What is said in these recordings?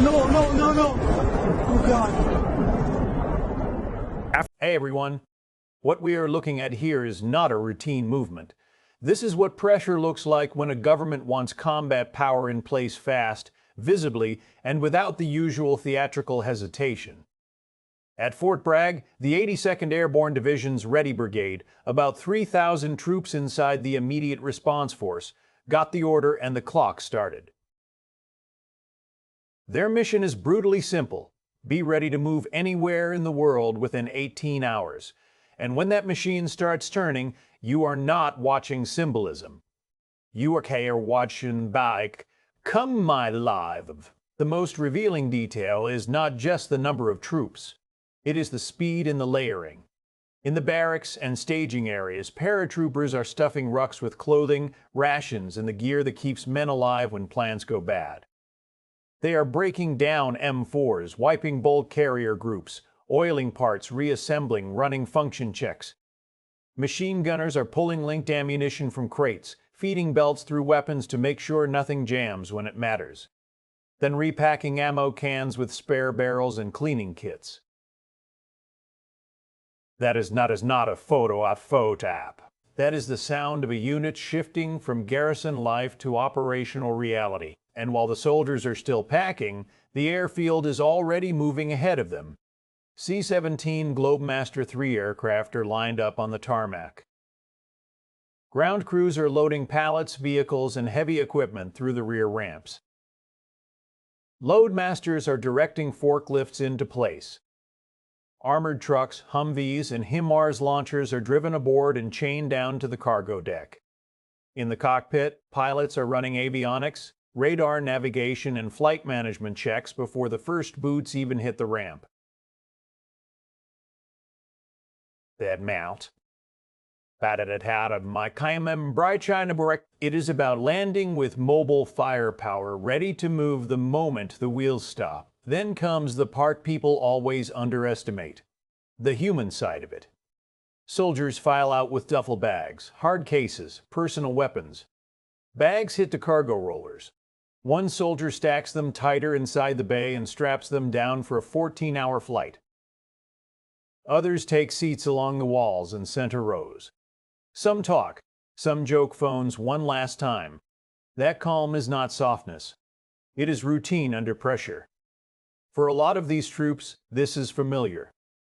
No, no, no, no. Oh, God. Hey everyone, what we are looking at here is not a routine movement. This is what pressure looks like when a government wants combat power in place fast, visibly, and without the usual theatrical hesitation. At Fort Bragg, the 82nd Airborne Division's Ready Brigade, about 3,000 troops inside the immediate response force, got the order and the clock started. Their mission is brutally simple. Be ready to move anywhere in the world within 18 hours. And when that machine starts turning, you are not watching symbolism. You are watching back. Come my live. The most revealing detail is not just the number of troops. It is the speed and the layering. In the barracks and staging areas, paratroopers are stuffing rucks with clothing, rations, and the gear that keeps men alive when plans go bad. They are breaking down M4s, wiping bulk carrier groups, oiling parts, reassembling, running function checks. Machine gunners are pulling linked ammunition from crates, feeding belts through weapons to make sure nothing jams when it matters. Then repacking ammo cans with spare barrels and cleaning kits. That is not a photo app. That is the sound of a unit shifting from garrison life to operational reality. And while the soldiers are still packing, the airfield is already moving ahead of them. C-17 Globemaster III aircraft are lined up on the tarmac. Ground crews are loading pallets, vehicles, and heavy equipment through the rear ramps. Loadmasters are directing forklifts into place. Armored trucks, Humvees, and HIMARS launchers are driven aboard and chained down to the cargo deck. In the cockpit, pilots are running avionics, radar navigation, and flight management checks before the first boots even hit the ramp. That mount. It is about landing with mobile firepower ready to move the moment the wheels stop. Then comes the part people always underestimate, the human side of it. Soldiers file out with duffel bags, hard cases, personal weapons. Bags hit the cargo rollers. One soldier stacks them tighter inside the bay and straps them down for a 14-hour flight. Others take seats along the walls and center rows. Some talk, some joke phones one last time. That calm is not softness. It is routine under pressure. For a lot of these troops, this is familiar.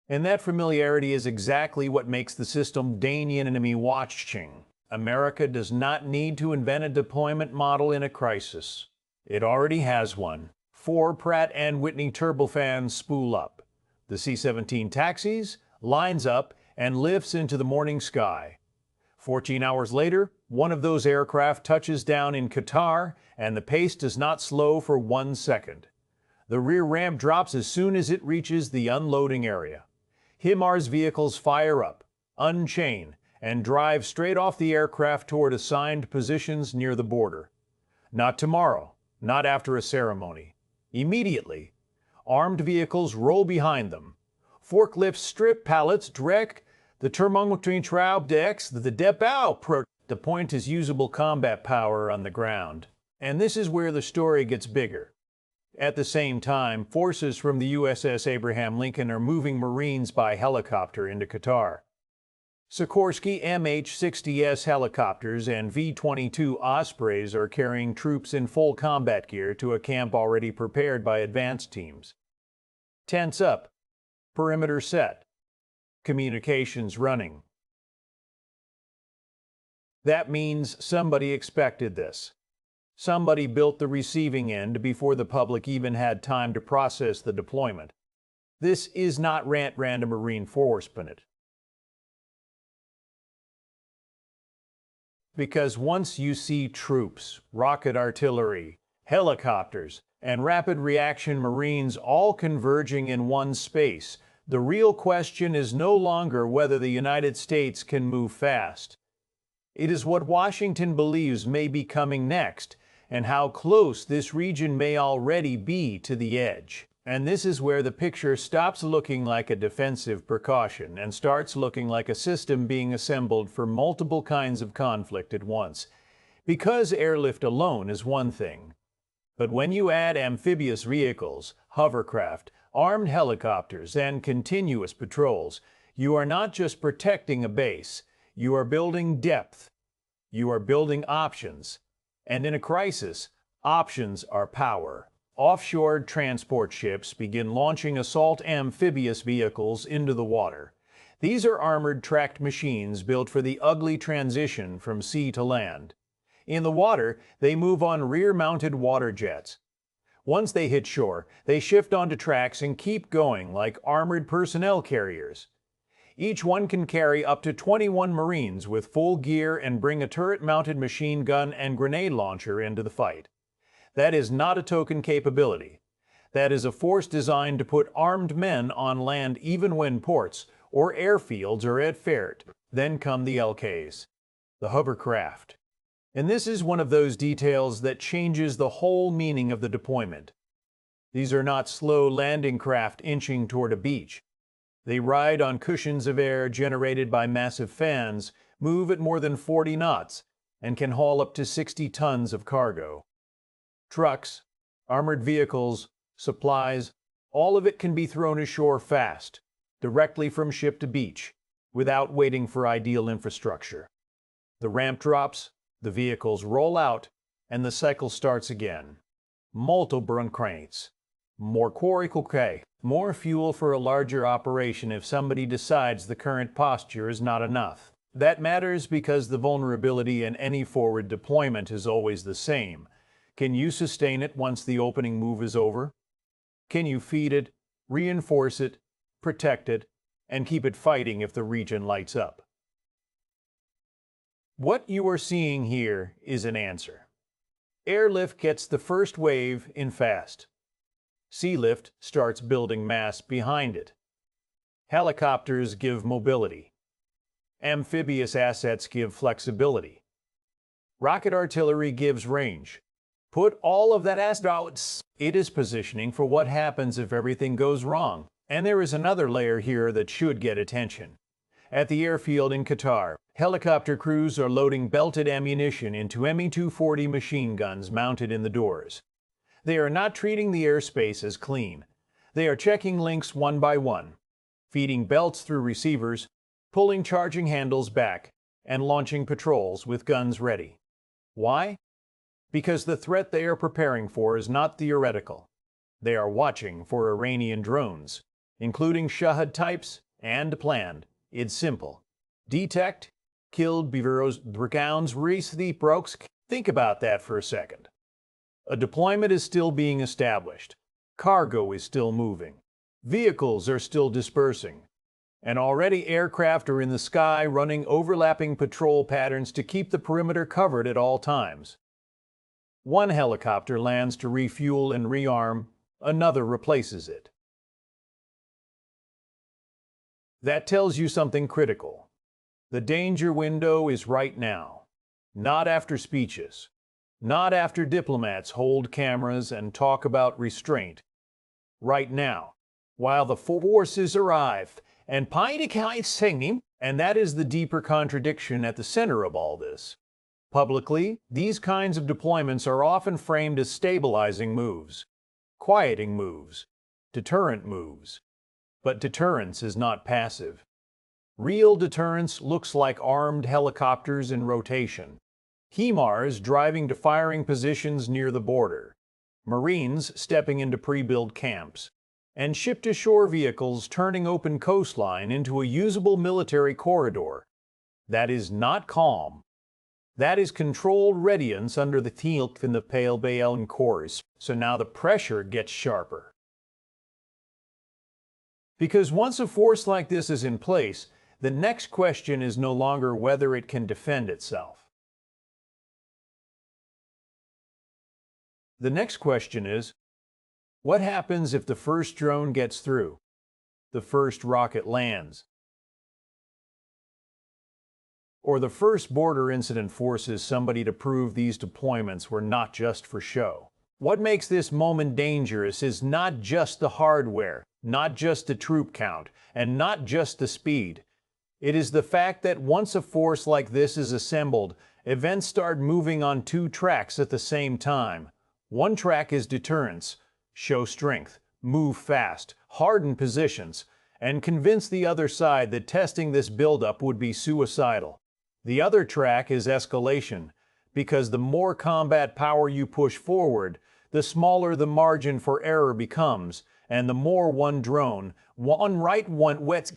And that familiarity is exactly what makes the system Danian enemy watching. America does not need to invent a deployment model in a crisis. It already has one. 4 Pratt & Whitney turbofans spool up. The C-17 taxis, lines up, and lifts into the morning sky. 14 hours later, one of those aircraft touches down in Qatar, and the pace does not slow for 1 second. The rear ramp drops as soon as it reaches the unloading area. HIMARS vehicles fire up, unchain, and drive straight off the aircraft toward assigned positions near the border. Not tomorrow, not after a ceremony. Immediately, armed vehicles roll behind them. Forklifts strip pallets direct the Terminal decks, the depot. The point is usable combat power on the ground. And this is where the story gets bigger. At the same time, forces from the USS Abraham Lincoln are moving Marines by helicopter into Qatar. Sikorsky MH-60S helicopters and V-22 Ospreys are carrying troops in full combat gear to a camp already prepared by advanced teams. Tents up. Perimeter set. Communications running. That means somebody expected this. Somebody built the receiving end before the public even had time to process the deployment. This is not random reinforcement. Because once you see troops, rocket artillery, helicopters, and rapid reaction Marines all converging in one space, the real question is no longer whether the United States can move fast. It is what Washington believes may be coming next, and how close this region may already be to the edge. And this is where the picture stops looking like a defensive precaution and starts looking like a system being assembled for multiple kinds of conflict at once. Because airlift alone is one thing. But when you add amphibious vehicles, hovercraft, armed helicopters, and continuous patrols, you are not just protecting a base, you are building depth, you are building options. And in a crisis, options are power. Offshore transport ships begin launching assault amphibious vehicles into the water. These are armored tracked machines built for the ugly transition from sea to land. In the water, they move on rear-mounted water jets. Once they hit shore, they shift onto tracks and keep going like armored personnel carriers. Each one can carry up to 21 Marines with full gear and bring a turret-mounted machine gun and grenade launcher into the fight. That is not a token capability. That is a force designed to put armed men on land even when ports or airfields are at fair. Then come the LKs, the hovercraft. And this is one of those details that changes the whole meaning of the deployment. These are not slow landing craft inching toward a beach. They ride on cushions of air generated by massive fans, move at more than 40 knots, and can haul up to 60 tons of cargo. Trucks, armored vehicles, supplies, all of it can be thrown ashore fast, directly from ship to beach, without waiting for ideal infrastructure. The ramp drops, the vehicles roll out, and the cycle starts again. Multiple cranes. More quarry, more fuel for a larger operation if somebody decides the current posture is not enough. That matters because the vulnerability in any forward deployment is always the same. Can you sustain it once the opening move is over? Can you feed it, reinforce it, protect it, and keep it fighting if the region lights up? What you are seeing here is an answer. Airlift gets the first wave in fast. Sealift starts building mass behind it. Helicopters give mobility. Amphibious assets give flexibility. Rocket artillery gives range. Put all of that out, it is positioning for what happens if everything goes wrong. And there is another layer here that should get attention. At the airfield in Qatar, helicopter crews are loading belted ammunition into Me-240 machine guns mounted in the doors. They are not treating the airspace as clean. They are checking links one by one, feeding belts through receivers, pulling charging handles back, and launching patrols with guns ready. Why? Because the threat they are preparing for is not theoretical. They are watching for Iranian drones, including Shahid types, and planned. It's simple. Detect, kill beavers, dragons, reese the brokes. Think about that for a second. A deployment is still being established. Cargo is still moving. Vehicles are still dispersing. And already aircraft are in the sky running overlapping patrol patterns to keep the perimeter covered at all times. One helicopter lands to refuel and rearm, another replaces it. That tells you something critical. The danger window is right now, not after speeches, not after diplomats hold cameras and talk about restraint. Right now, while the forces arrive, and Paidekai singing, and that is the deeper contradiction at the center of all this. Publicly, these kinds of deployments are often framed as stabilizing moves, quieting moves, deterrent moves. But deterrence is not passive. Real deterrence looks like armed helicopters in rotation, HIMARS driving to firing positions near the border, Marines stepping into pre-built camps, and ship-to-shore vehicles turning open coastline into a usable military corridor. That is not calm. That is controlled readiness under the teal in the pale Baal course, so now the pressure gets sharper. Because once a force like this is in place, the next question is no longer whether it can defend itself. The next question is, what happens if the first drone gets through? The first rocket lands? Or the first border incident forces somebody to prove these deployments were not just for show? What makes this moment dangerous is not just the hardware, not just the troop count, and not just the speed. It is the fact that once a force like this is assembled, events start moving on two tracks at the same time, One track is deterrence, show strength, move fast, harden positions, and convince the other side that testing this buildup would be suicidal. The other track is escalation, because the more combat power you push forward, the smaller the margin for error becomes, and the more one drone, one right, one wet,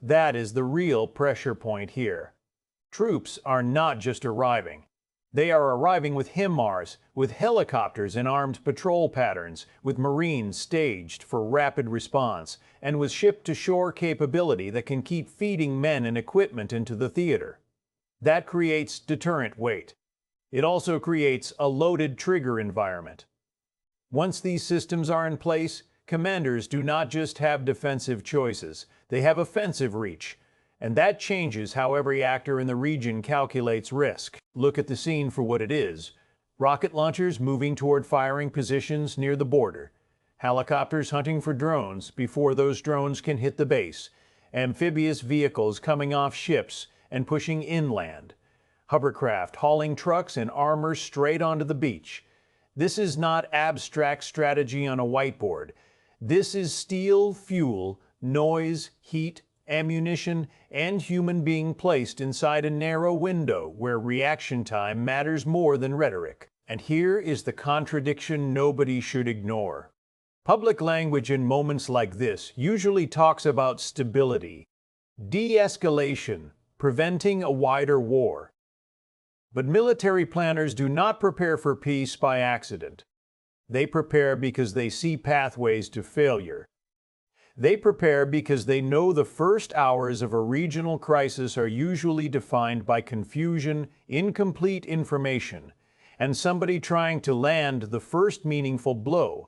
that is the real pressure point here. Troops are not just arriving. They are arriving with HIMARS, with helicopters and armed patrol patterns, with Marines staged for rapid response, and with ship-to-shore capability that can keep feeding men and equipment into the theater. That creates deterrent weight. It also creates a loaded trigger environment. Once these systems are in place, commanders do not just have defensive choices, they have offensive reach. And that changes how every actor in the region calculates risk. Look at the scene for what it is. Rocket launchers moving toward firing positions near the border. Helicopters hunting for drones before those drones can hit the base. Amphibious vehicles coming off ships and pushing inland. Hovercraft hauling trucks and armor straight onto the beach. This is not abstract strategy on a whiteboard. This is steel, fuel, noise, heat, ammunition, and human being placed inside a narrow window where reaction time matters more than rhetoric. And here is the contradiction nobody should ignore. Public language in moments like this usually talks about stability, de-escalation, preventing a wider war. But military planners do not prepare for peace by accident. They prepare because they see pathways to failure. They prepare because they know the first hours of a regional crisis are usually defined by confusion, incomplete information, and somebody trying to land the first meaningful blow.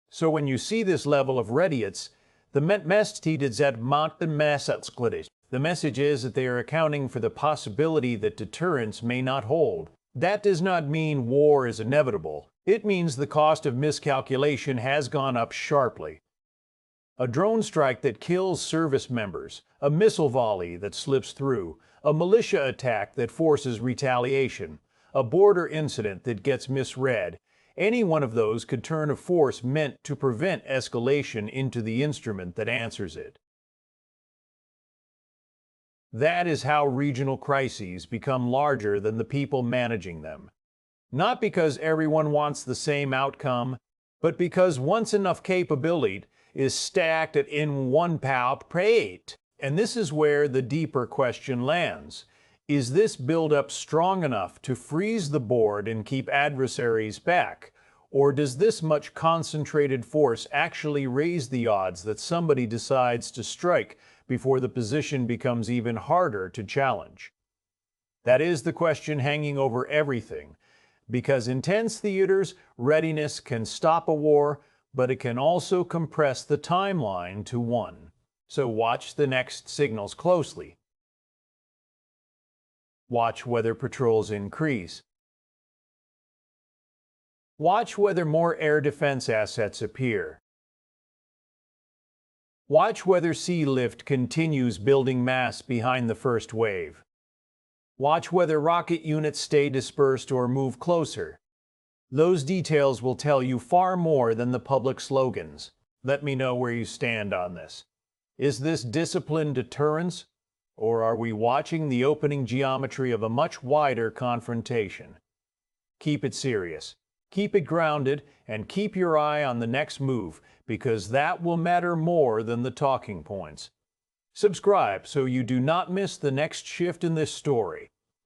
So when you see this level of readiness, the message is that they are accounting for the possibility that deterrence may not hold. That does not mean war is inevitable. It means the cost of miscalculation has gone up sharply. A drone strike that kills service members, a missile volley that slips through, a militia attack that forces retaliation, a border incident that gets misread, any one of those could turn a force meant to prevent escalation into the instrument that answers it. That is how regional crises become larger than the people managing them. Not because everyone wants the same outcome, but because once enough capability is stacked in one plate. And this is where the deeper question lands. Is this buildup strong enough to freeze the board and keep adversaries back? Or does this much concentrated force actually raise the odds that somebody decides to strike before the position becomes even harder to challenge? That is the question hanging over everything, because intense theaters' readiness can stop a war, but it can also compress the timeline to one. So watch the next signals closely. Watch whether patrols increase. Watch whether more air defense assets appear. Watch whether sea lift continues building mass behind the first wave. Watch whether rocket units stay dispersed or move closer. Those details will tell you far more than the public slogans. Let me know where you stand on this. Is this disciplined deterrence, or are we watching the opening geometry of a much wider confrontation? Keep it serious, keep it grounded, and keep your eye on the next move, because that will matter more than the talking points. Subscribe so you do not miss the next shift in this story.